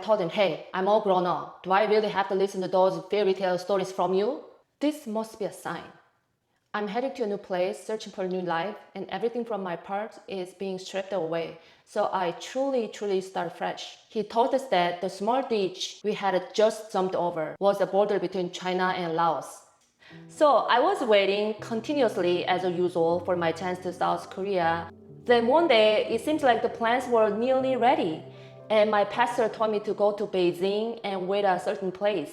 I told him, hey, I'm all grown up. Do I really have to listen to those fairy tale stories from you? This must be a sign. I'm heading to a new place, searching for a new life, and everything from my part is being stripped away. So I truly start fresh. He told us that the small ditch we had just jumped over was the border between China and Laos. So I was waiting continuously as usual for my chance to South Korea. Then one day, it seems like the plans were nearly ready, and my pastor told me to go to Beijing and wait at a certain place.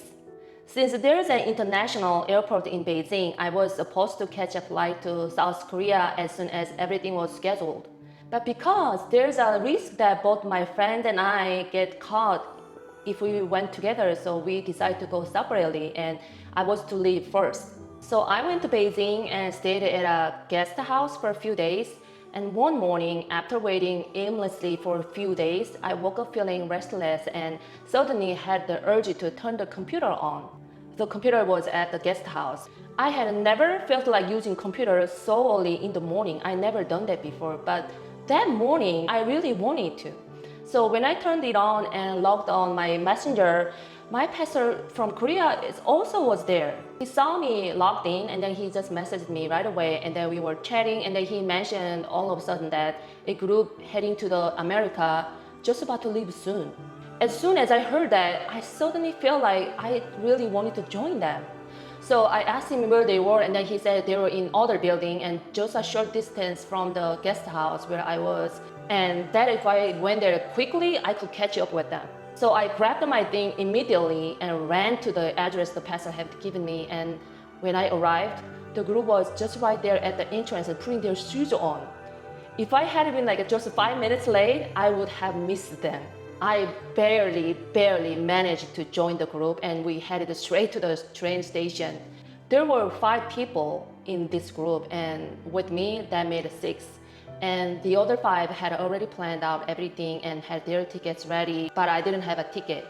Since there is an international airport in Beijing, I was supposed to catch a flight to South Korea as soon as everything was scheduled. But because there's a risk that both my friend and I get caught if we went together, so we decided to go separately and I was to leave first. So I went to Beijing and stayed at a guest house for a few days. And one morning, after waiting aimlessly for a few days, I woke up feeling restless and suddenly had the urge to turn the computer on. The computer was at the guest house. I had never felt like using computer so early in the morning. I never done that before, but that morning I really wanted to. So when I turned it on and logged on my messenger, my pastor from Korea also was there. He saw me logged in and then he just messaged me right away and then we were chatting and then he mentioned all of a sudden that a group heading to the America just about to leave soon. As soon as I heard that, I suddenly felt like I really wanted to join them. So I asked him where they were and then he said they were in other building and just a short distance from the guest house where I was. And that if I went there quickly, I could catch up with them. So I grabbed my thing immediately and ran to the address the pastor had given me. And when I arrived, the group was just right there at the entrance and putting their shoes on. If I had been like just 5 minutes late, I would have missed them. I barely managed to join the group and we headed straight to the train station. There were 5 people in this group and with me that made 6. And the other 5 had already planned out everything and had their tickets ready, but I didn't have a ticket.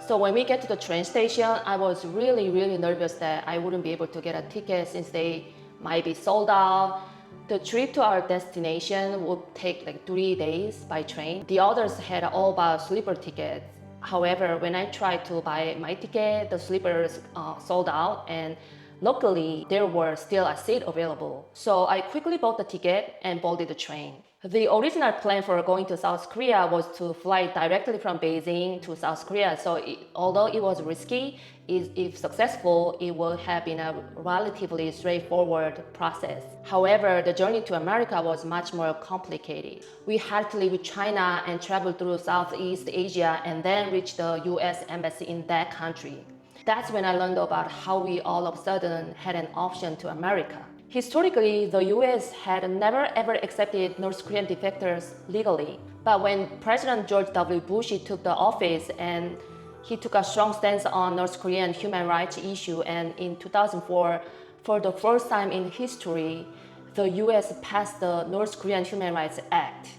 So when we get to the train station, I was really nervous that I wouldn't be able to get a ticket since they might be sold out. The trip to our destination would take like 3 days by train. The others had all bought sleeper tickets. However, when I tried to buy my ticket, the sleepers sold out and luckily there were still a seat available. So I quickly bought the ticket and boarded the train. The original plan for going to South Korea was to fly directly from Beijing to South Korea. So although it was risky, if successful, it would have been a relatively straightforward process. However, the journey to America was much more complicated. We had to leave China and travel through Southeast Asia and then reach the US Embassy in that country. That's when I learned about how we all of a sudden had an option to America. Historically, the US had never ever accepted North Korean defectors legally. But when President George W. Bush took the office and he took a strong stance on North Korean human rights issue, and in 2004, for the first time in history, the US passed the North Korean Human Rights Act.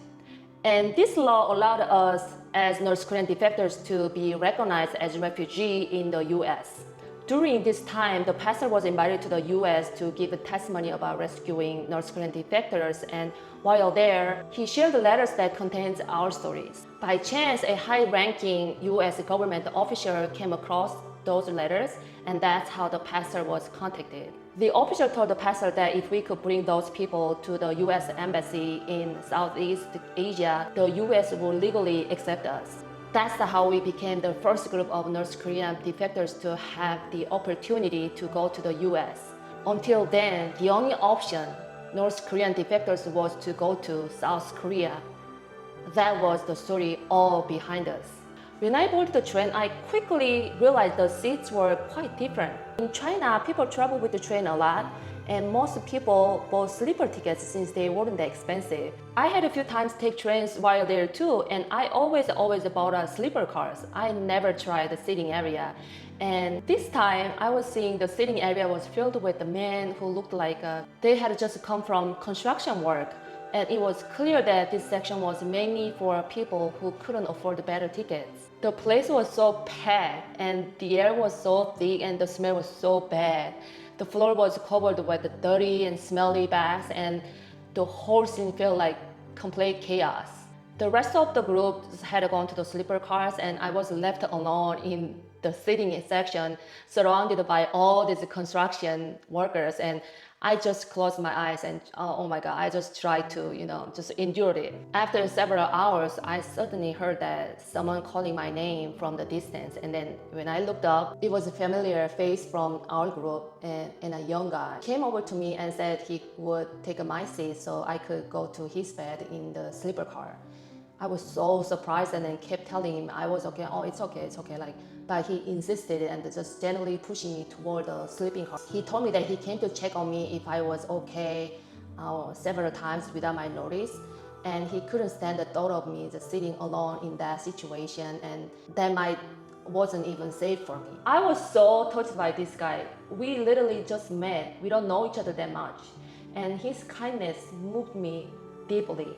And this law allowed us as North Korean defectors to be recognized as refugees in the US. During this time, the pastor was invited to the US to give a testimony about rescuing North Korean defectors, and while there, he shared the letters that contains our stories. By chance, a high-ranking US government official came across those letters, and that's how the pastor was contacted. The official told the pastor that if we could bring those people to the US Embassy in Southeast Asia, the US would legally accept us. That's how we became the first group of North Korean defectors to have the opportunity to go to the US. Until then, the only option North Korean defectors was to go to South Korea. That was the story all behind us. When I boarded the train, I quickly realized the seats were quite different. In China, people travel with the train a lot, and most people bought sleeper tickets since they weren't that expensive. I had a few times take trains while there too, and I always bought sleeper cars. I never tried the sitting area. And this time, I was seeing the sitting area was filled with men who looked like they had just come from construction work. And it was clear that this section was mainly for people who couldn't afford better tickets. The place was so packed and the air was so thick and the smell was so bad. The floor was covered with dirty and smelly bags and the whole scene felt like complete chaos. The rest of the group had gone to the sleeper cars, and I was left alone in the sitting section, surrounded by all these construction workers. And I just closed my eyes and oh my God, I just tried to, just endure it. After several hours, I suddenly heard that someone calling my name from the distance. And then when I looked up, it was a familiar face from our group, and a young guy came over to me and said he would take my seat so I could go to his bed in the sleeper car. I was so surprised and then kept telling him I was okay. Oh, it's okay. But he insisted and just gently pushing me toward the sleeping car. He told me that he came to check on me if I was okay several times without my notice. And he couldn't stand the thought of me just sitting alone in that situation, and that might wasn't even safe for me. I was so touched by this guy. We literally just met. We don't know each other that much. And his kindness moved me deeply.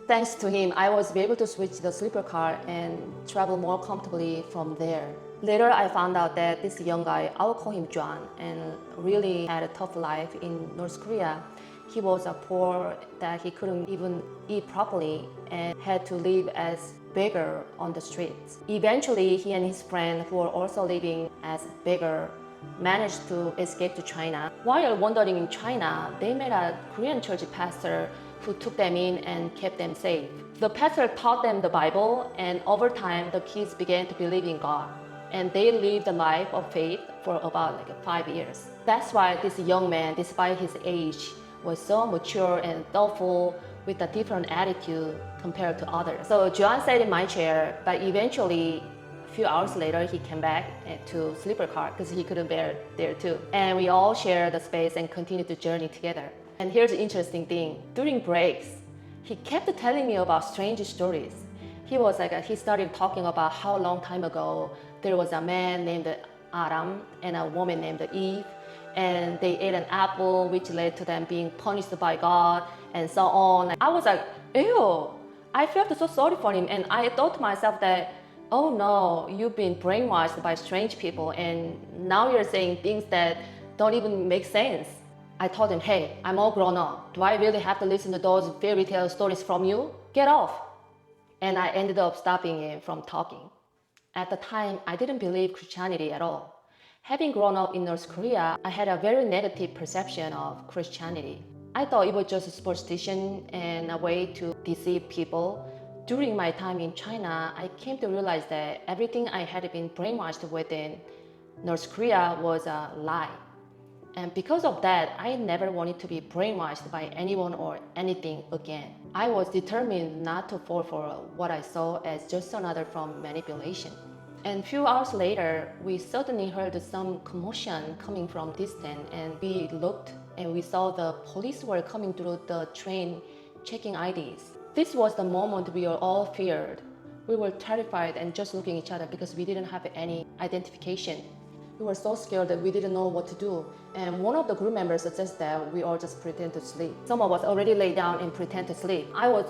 Thanks to him, I was able to switch the sleeper car and travel more comfortably from there. Later, I found out that this young guy, I will call him John, and really had a tough life in North Korea. He was poor, that he couldn't even eat properly and had to live as beggar on the streets. Eventually, he and his friend, who were also living as beggar, managed to escape to China. While wandering in China, they met a Korean church pastor who took them in and kept them safe. The pastor taught them the Bible, and over time, the kids began to believe in God. And they lived a life of faith for about 5 years. That's why this young man, despite his age, was so mature and thoughtful with a different attitude compared to others. So John sat in my chair, but eventually, a few hours later, he came back to sleeper car because he couldn't bear there too. And we all shared the space and continued the journey together. And here's the interesting thing. During breaks, he kept telling me about strange stories. He started talking about how a long time ago, there was a man named Adam and a woman named Eve, and they ate an apple, which led to them being punished by God, and so on. I was like, ew. I felt so sorry for him, and I thought to myself that, oh no, you've been brainwashed by strange people, and now you're saying things that don't even make sense. I told him, hey, I'm all grown up. Do I really have to listen to those fairy tale stories from you? Get off. And I ended up stopping him from talking. At the time, I didn't believe Christianity at all. Having grown up in North Korea, I had a very negative perception of Christianity. I thought it was just a superstition and a way to deceive people. During my time in China, I came to realize that everything I had been brainwashed with in North Korea was a lie. And because of that, I never wanted to be brainwashed by anyone or anything again. I was determined not to fall for what I saw as just another form of manipulation. And a few hours later, we suddenly heard some commotion coming from distance, and we looked and we saw the police were coming through the train checking IDs. This was the moment we were all feared. We were terrified and just looking at each other because we didn't have any identification. We were so scared that we didn't know what to do. And one of the group members suggested that we all just pretend to sleep. Some of us already lay down and pretend to sleep. I was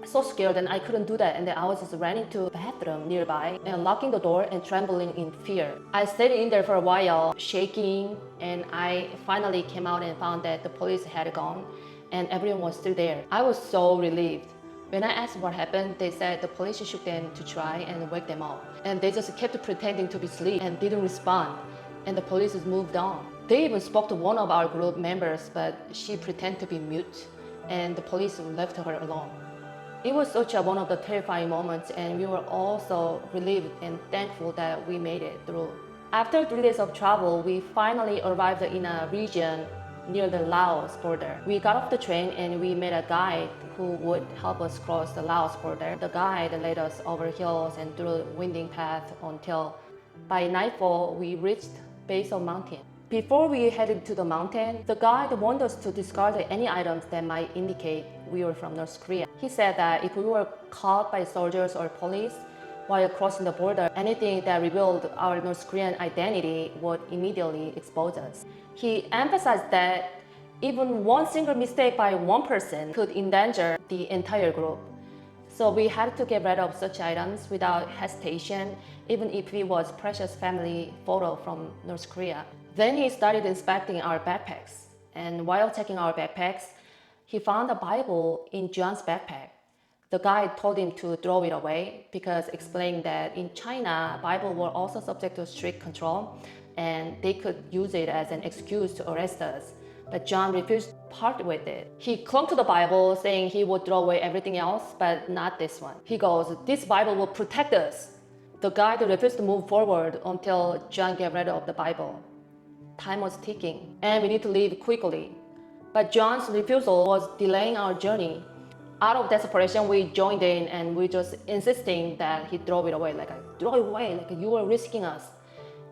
so scared and I couldn't do that. And then I was just running to the bathroom nearby and locking the door and trembling in fear. I stayed in there for a while, shaking, and I finally came out and found that the police had gone and everyone was still there. I was so relieved. When I asked what happened, they said the police shook them to try and wake them up. And they just kept pretending to be asleep and didn't respond. And the police moved on. They even spoke to one of our group members, but she pretended to be mute, and the police left her alone. It was such one of the terrifying moments, and we were all so relieved and thankful that we made it through. After 3 days of travel, we finally arrived in a region near the Laos border. We got off the train and we met a guide who would help us cross the Laos border. The guide led us over hills and through winding paths until by nightfall we reached base of mountain. Before we headed to the mountain, the guide warned us to discard any items that might indicate we were from North Korea. He said that if we were caught by soldiers or police while crossing the border, anything that revealed our North Korean identity would immediately expose us. He emphasized that even one single mistake by one person could endanger the entire group. So we had to get rid of such items without hesitation, even if it was precious family photo from North Korea. Then he started inspecting our backpacks. And while checking our backpacks, he found a Bible in John's backpack. The guide told him to throw it away because explaining that in China, Bible were also subject to strict control and they could use it as an excuse to arrest us. But John refused to part with it. He clung to the Bible, saying he would throw away everything else, but not this one. He goes, "This Bible will protect us." The guide refused to move forward until John got rid of the Bible. Time was ticking, and we need to leave quickly. But John's refusal was delaying our journey. Out of desperation, we joined in and we just insisting that he throw it away, throw it away, like you were risking us.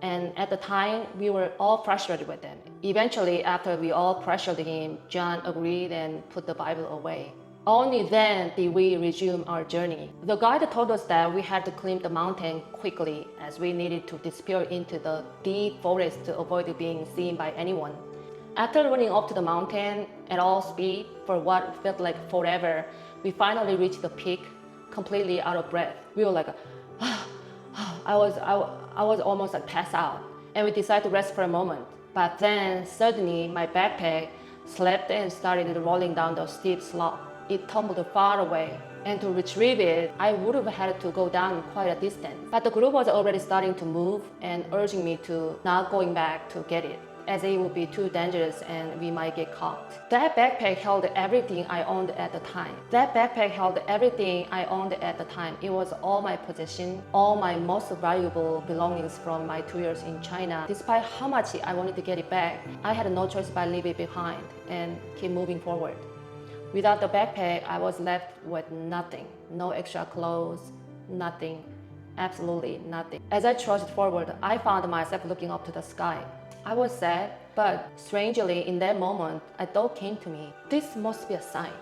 And at the time, we were all frustrated with him. Eventually, after we all pressured him, John agreed and put the Bible away. Only then did we resume our journey. The guide told us that we had to climb the mountain quickly as we needed to disappear into the deep forest to avoid being seen by anyone. After running up to the mountain at all speed for what felt like forever, we finally reached the peak, completely out of breath. We were like, I was almost passed out, and we decided to rest for a moment. But then suddenly my backpack slipped and started rolling down the steep slope. It tumbled far away, and to retrieve it, I would have had to go down quite a distance. But the group was already starting to move and urging me to not going back to get it, as it would be too dangerous and we might get caught. That backpack held everything I owned at the time. It was all my possession, all my most valuable belongings from my 2 years in China. Despite how much I wanted to get it back, I had no choice but leave it behind and keep moving forward. Without the backpack, I was left with nothing. No extra clothes, nothing, absolutely nothing. As I trudged forward, I found myself looking up to the sky. I was sad, but strangely in that moment, a thought came to me. This must be a sign.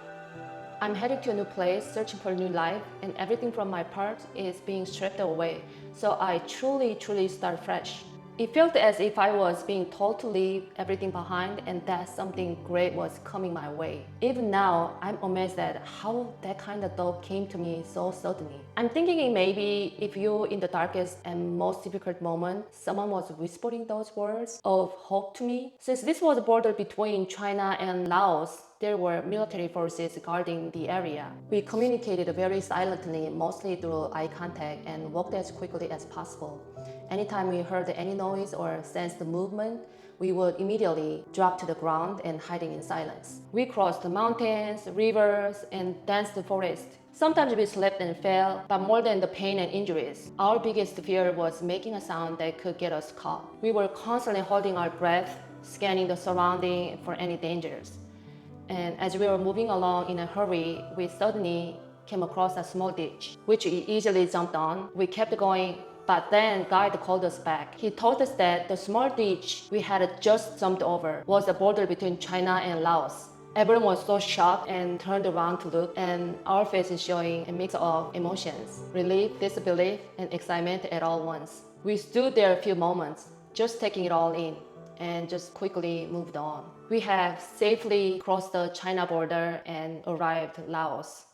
I'm headed to a new place, searching for a new life, and everything from my past is being stripped away. So I truly start fresh. It felt as if I was being told to leave everything behind and that something great was coming my way. Even now, I'm amazed at how that kind of thought came to me so suddenly. I'm thinking maybe if you, in the darkest and most difficult moment, someone was whispering those words of hope to me. Since this was a border between China and Laos, there were military forces guarding the area. We communicated very silently, mostly through eye contact, and walked as quickly as possible. Anytime we heard any noise or sensed the movement, we would immediately drop to the ground and hiding in silence. We crossed the mountains, rivers, and danced the forest. Sometimes we slipped and fell, but more than the pain and injuries, our biggest fear was making a sound that could get us caught. We were constantly holding our breath, scanning the surrounding for any dangers. And as we were moving along in a hurry, we suddenly came across a small ditch, which we easily jumped on. We kept going, but then guide called us back. He told us that the small ditch we had just jumped over was the border between China and Laos. Everyone was so shocked and turned around to look, and our faces showing a mix of emotions, relief, disbelief, and excitement at all once. We stood there a few moments, just taking it all in, and just quickly moved on. We have safely crossed the China border and arrived in Laos.